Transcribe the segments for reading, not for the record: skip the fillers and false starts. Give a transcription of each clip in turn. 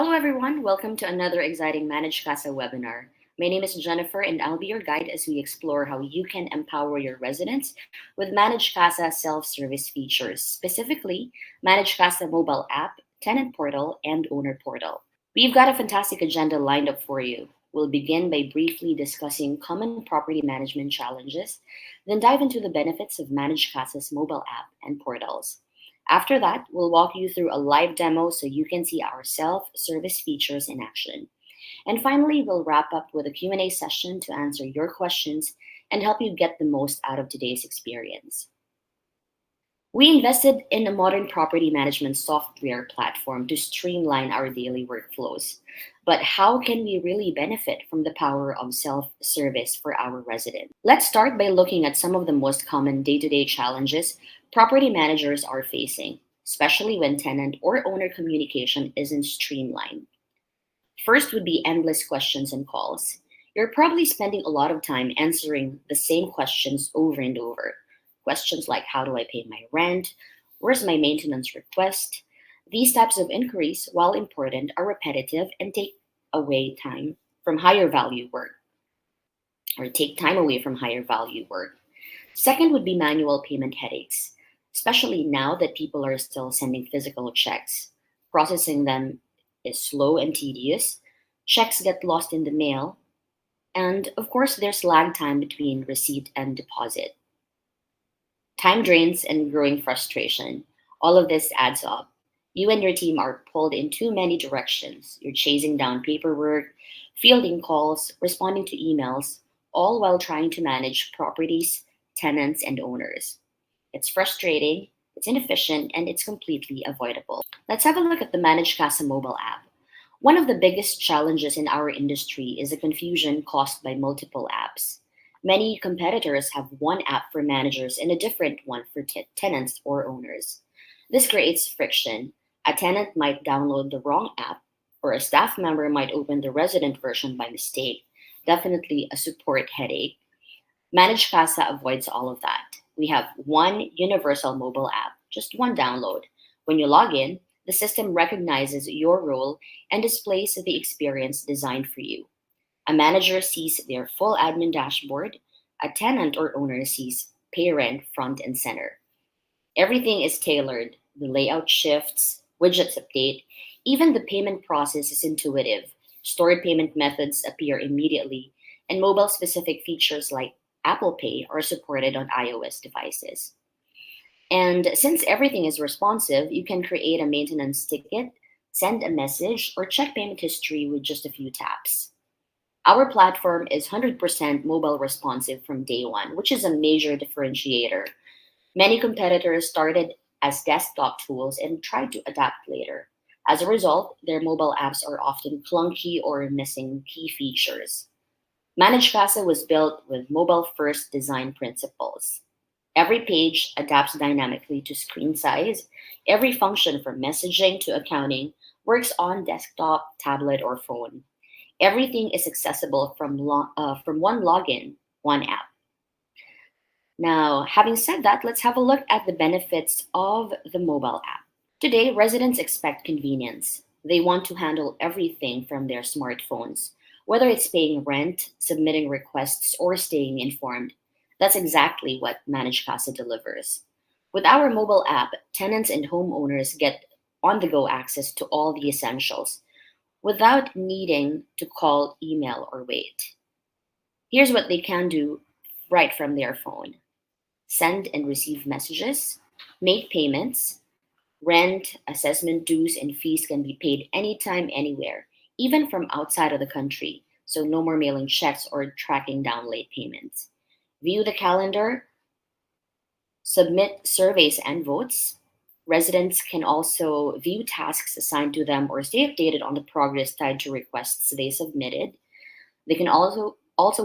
Hello, everyone. Welcome to another exciting Manage Casa webinar. My name is Jennifer, and I'll be your guide as we explore how you can empower your residents with Manage Casa self service features, specifically Manage Casa mobile app, tenant portal, and owner portal. We've got a fantastic agenda lined up for you. We'll begin by briefly discussing common property management challenges, then dive into the benefits of Manage Casa's mobile app and portals. After that, we'll walk you through a live demo so you can see our self-service features in action. And finally, we'll wrap up with a Q&A session to answer your questions and help you get the most out of today's experience. We invested in a modern property management software platform to streamline our daily workflows. But how can we really benefit from the power of self service for our residents? Let's start by looking at some of the most common day to day challenges property managers are facing, especially when tenant or owner communication isn't streamlined. First would be endless questions and calls. You're probably spending a lot of time answering the same questions over and over. Questions like, how do I pay my rent? Where's my maintenance request? These types of inquiries, while important, are repetitive and take away time from higher value work, or take time away from higher value work. Second would be manual payment headaches, especially now that people are still sending physical checks. Processing them is slow and tedious. Checks get lost in the mail. And of course, there's lag time between receipt and deposit. Time drains and growing frustration. All of this adds up. You and your team are pulled in too many directions. You're chasing down paperwork, fielding calls, responding to emails, all while trying to manage properties, tenants, and owners. It's frustrating, it's inefficient, and it's completely avoidable. Let's have a look at the Manage Casa mobile app. One of the biggest challenges in our industry is the confusion caused by multiple apps. Many competitors have one app for managers and a different one for tenants or owners. This creates friction. A tenant might download the wrong app, or a staff member might open the resident version by mistake. Definitely a support headache. Manage Casa avoids all of that. We have one universal mobile app, just one download. When you log in, the system recognizes your role and displays the experience designed for you. A manager sees their full admin dashboard. A tenant or owner sees pay rent front and center. Everything is tailored. The layout shifts, widgets update, even the payment process is intuitive. Stored payment methods appear immediately, and mobile specific features like Apple Pay are supported on iOS devices. And since everything is responsive, you can create a maintenance ticket, send a message, or check payment history with just a few taps. Our platform is 100% mobile responsive from day one, which is a major differentiator. Many competitors started as desktop tools and tried to adapt later. As a result, their mobile apps are often clunky or missing key features. Manage Casa was built with mobile first design principles. Every page adapts dynamically to screen size. Every function from messaging to accounting works on desktop, tablet, or phone. Everything is accessible from one login, one app. Now, having said that, let's have a look at the benefits of the mobile app. Today, residents expect convenience. They want to handle everything from their smartphones, whether it's paying rent, submitting requests, or staying informed. That's exactly what Manage Casa delivers. With our mobile app, tenants and homeowners get on the go access to all the essentials without needing to call, email, or wait. Here's what they can do right from their phone: send and receive messages, make payments, rent, assessment dues, and fees can be paid anytime, anywhere, even from outside of the country. So no more mailing checks or tracking down late payments. View the calendar, submit surveys and votes. Residents can also view tasks assigned to them or stay updated on the progress tied to requests they submitted. They can also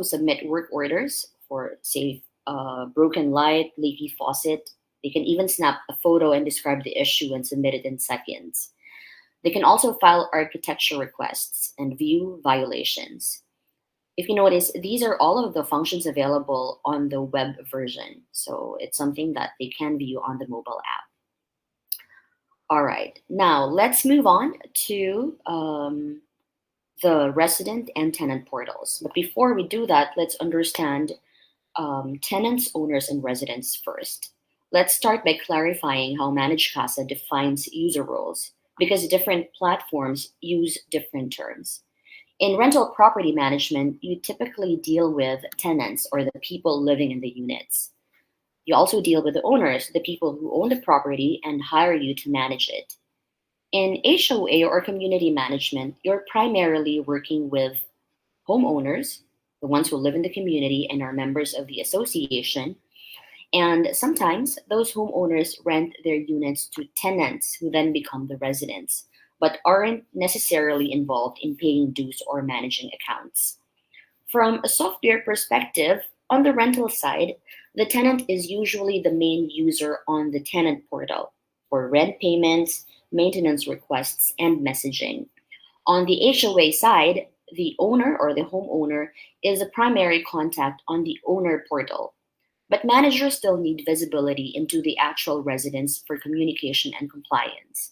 submit work orders for, say, broken light, leaky faucet. They can even snap a photo and describe the issue and submit it in seconds. They can also file architecture requests and view violations. If you notice, these are all of the functions available on the web version. So it's something that they can view on the mobile app. All right, now let's move on to the resident and tenant portals. But before we do that, let's understand tenants, owners, and residents first. Let's start by clarifying how Managed Casa defines user roles, because different platforms use different terms. In rental property management, you typically deal with tenants or the people living in the units. You also deal with the owners, the people who own the property and hire you to manage it. In HOA or community management, you're primarily working with homeowners, the ones who live in the community and are members of the association, and sometimes those homeowners rent their units to tenants who then become the residents, but aren't necessarily involved in paying dues or managing accounts. From a software perspective, on the rental side, the tenant is usually the main user on the tenant portal for rent payments, maintenance requests, and messaging. On the HOA side, the owner or the homeowner is a primary contact on the owner portal, but managers still need visibility into the actual residents for communication and compliance.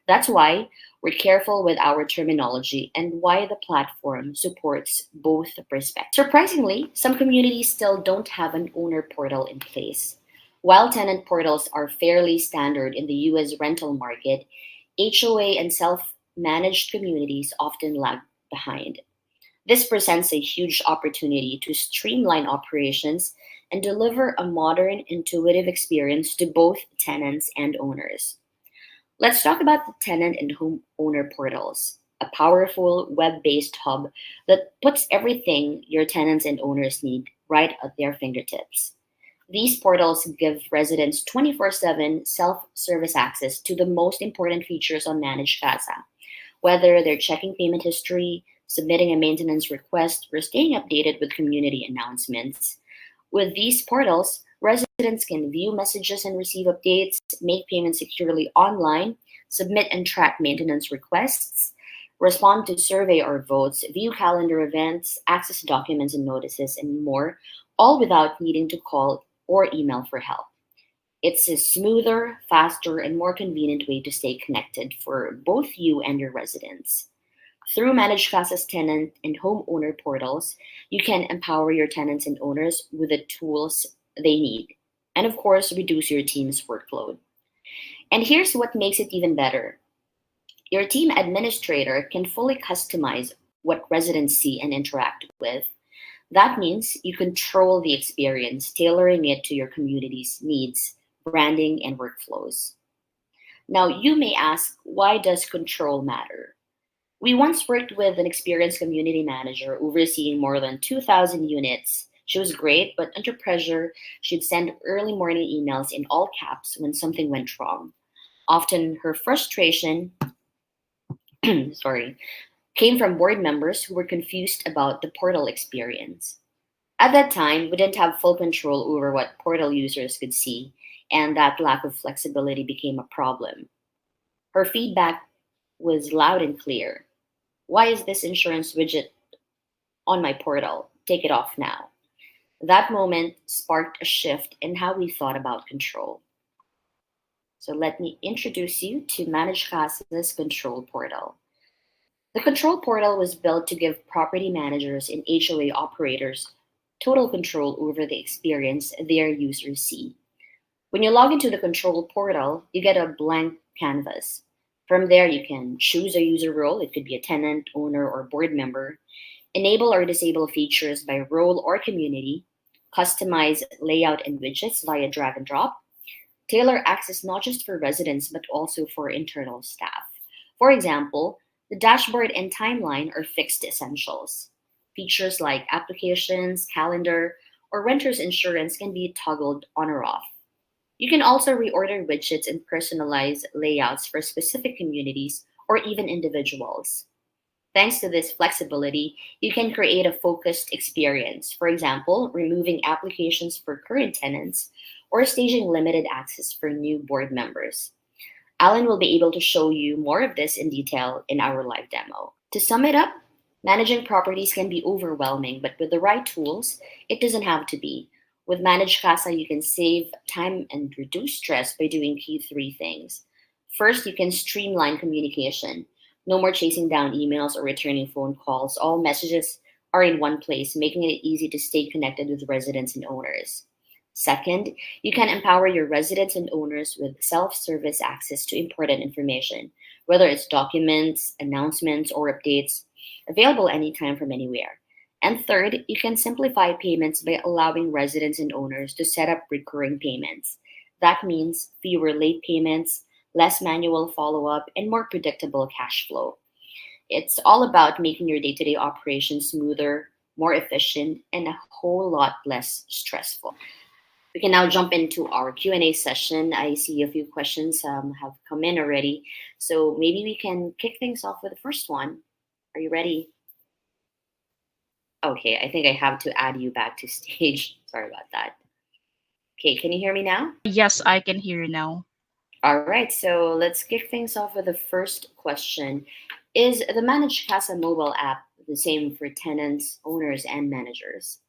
That's why we're careful with our terminology and why the platform supports both perspectives. Surprisingly, some communities still don't have an owner portal in place. While tenant portals are fairly standard in the US rental market, HOA and self managed communities often lag behind. This presents a huge opportunity to streamline operations and deliver a modern, intuitive experience to both tenants and owners. Let's talk about the tenant and homeowner portals, a powerful web based hub that puts everything your tenants and owners need right at their fingertips. These portals give residents 24/7 self service access to the most important features on Managed Casa, whether they're checking payment history, submitting a maintenance request, or staying updated with community announcements. With these portals, residents can view messages and receive updates, make payments securely online, submit and track maintenance requests, respond to survey or votes, view calendar events, access documents and notices, and more, all without needing to call or email for help. It's a smoother, faster, and more convenient way to stay connected for both you and your residents. Through Managed Casa's tenant and homeowner portals, you can empower your tenants and owners with the tools they need, and of course, reduce your team's workload. And here's what makes it even better: your team administrator can fully customize what residents see and interact with. That means you control the experience, tailoring it to your community's needs, branding, and workflows. Now, you may ask, why does control matter? We once worked with an experienced community manager overseeing more than 2,000 units. She was great, but under pressure, she'd send early morning emails in all caps when something went wrong. Often her frustration, sorry, came from board members who were confused about the portal experience. At that time, we didn't have full control over what portal users could see, and that lack of flexibility became a problem. Her feedback was loud and clear. Why is this insurance widget on my portal? Take it off now. That moment sparked a shift in how we thought about control. So let me introduce you to Managed Casa's control portal. The control portal was built to give property managers and HOA operators total control over the experience their users see. When you log into the control portal, you get a blank canvas. From there, you can choose a user role. It could be a tenant, owner, or board member. Enable or disable features by role or community. Customize layout and widgets via drag and drop. Tailor access not just for residents, but also for internal staff. For example, the dashboard and timeline are fixed essentials. Features like applications, calendar, or renter's insurance can be toggled on or off. You can also reorder widgets and personalize layouts for specific communities or even individuals. Thanks to this flexibility, you can create a focused experience. For example, removing applications for current tenants or staging limited access for new board members. Alan will be able to show you more of this in detail in our live demo. To sum it up, managing properties can be overwhelming, but with the right tools, it doesn't have to be. With Managed Casa, you can save time and reduce stress by doing key three things. First, you can streamline communication. No more chasing down emails or returning phone calls. All messages are in one place, making it easy to stay connected with residents and owners. Second, you can empower your residents and owners with self service access to important information, whether it's documents, announcements, or updates, available anytime from anywhere. And third, you can simplify payments by allowing residents and owners to set up recurring payments. That means fewer late payments, less manual follow up, and more predictable cash flow. It's all about making your day to day operations smoother, more efficient, and a whole lot less stressful. We can now jump into our Q&A session. I see a few questions have come in already. So maybe we can kick things off with the first one. Are you ready? Okay, I think I have to add you back to stage. Sorry about that. Okay, can you hear me now? Yes, I can hear you now. All right, so let's kick things off with the first question. Is the Managed Casa mobile app the same for tenants, owners, and managers?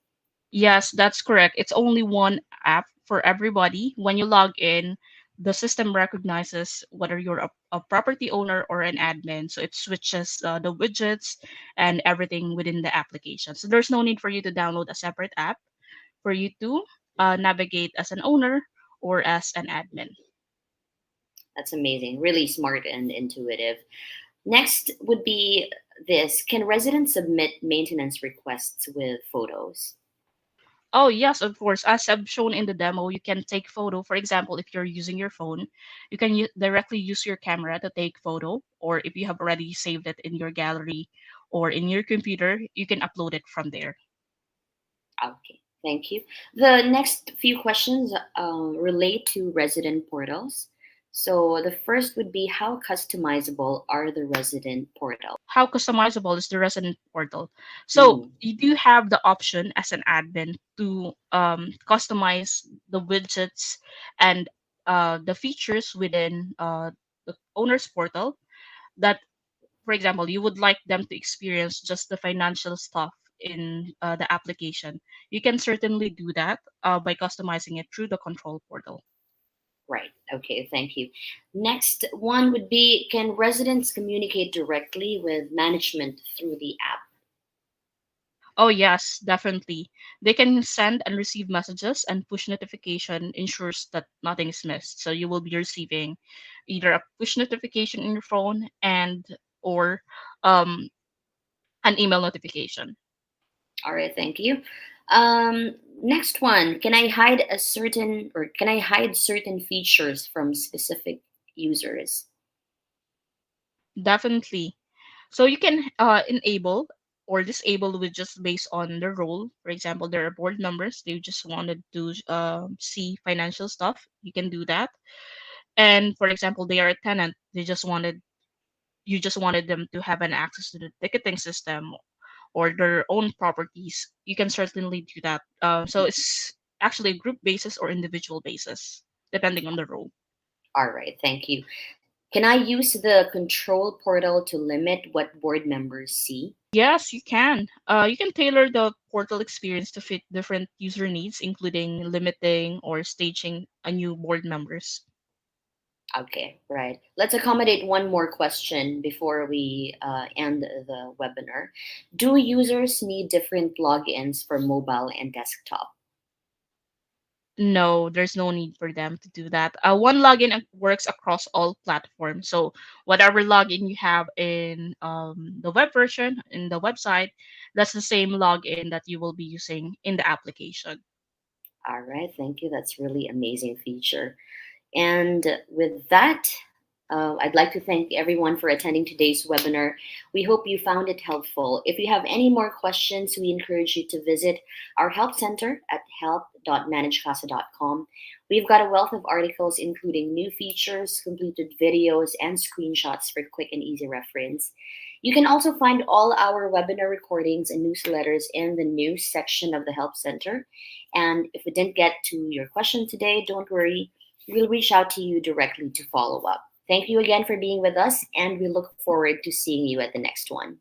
Yes, that's correct. It's only one app for everybody. When you log in, the system recognizes whether you're a property owner or an admin. So it switches the widgets and everything within the application. So there's no need for you to download a separate app for you to navigate as an owner or as an admin. That's amazing. Really smart and intuitive. Next would be this. Can residents submit maintenance requests with photos? Oh, yes, of course. As I've shown in the demo, you can take photo. For example, if you're using your phone, you can directly use your camera to take photo, or if you have already saved it in your gallery or in your computer, you can upload it from there. Okay, thank you. The next few questions relate to resident portals. So the first would be, how customizable are the resident portals? How customizable is the resident portal? So Mm, you do have the option as an admin to customize the widgets and the features within the owner's portal that, for example, you would like them to experience just the financial stuff in the application, you can certainly do that by customizing it through the control portal. right. Okay, thank you. Next one would be, can residents communicate directly with management through the app? Oh, yes, definitely. They can send and receive messages, and push notification ensures that nothing is missed. So you will be receiving either a push notification in your phone and or um, an email notification. All right, thank you. Next one, can I hide certain features from specific users? Definitely. So you can enable or disable with just based on the role. For example, there are board members, they just wanted to see financial stuff. You can do that. And for example, they are a tenant, they just wanted you just wanted them to have an access to the ticketing system or their own properties. You can certainly do that. So it's actually a group basis or individual basis, depending on the role. All right, thank you. Can I use the control portal to limit what board members see? Yes, you can. You can tailor the portal experience to fit different user needs, including limiting or staging a new board members. Okay, right. Let's accommodate one more question before we end the webinar. Do users need different logins for mobile and desktop? No, there's no need for them to do that. One login works across all platforms. So whatever login you have in the web version, in the website, that's the same login that you will be using in the application. All right, thank you. That's really amazing feature. And with that, I'd like to thank everyone for attending today's webinar. We hope you found it helpful. If you have any more questions, we encourage you to visit our help center at help.managecasa.com. We've got a wealth of articles, including new features, completed videos, and screenshots for quick and easy reference. You can also find all our webinar recordings and newsletters in the news section of the Help Center. And if we didn't get to your question today, don't worry. We'll reach out to you directly to follow up. Thank you again for being with us, and we look forward to seeing you at the next one.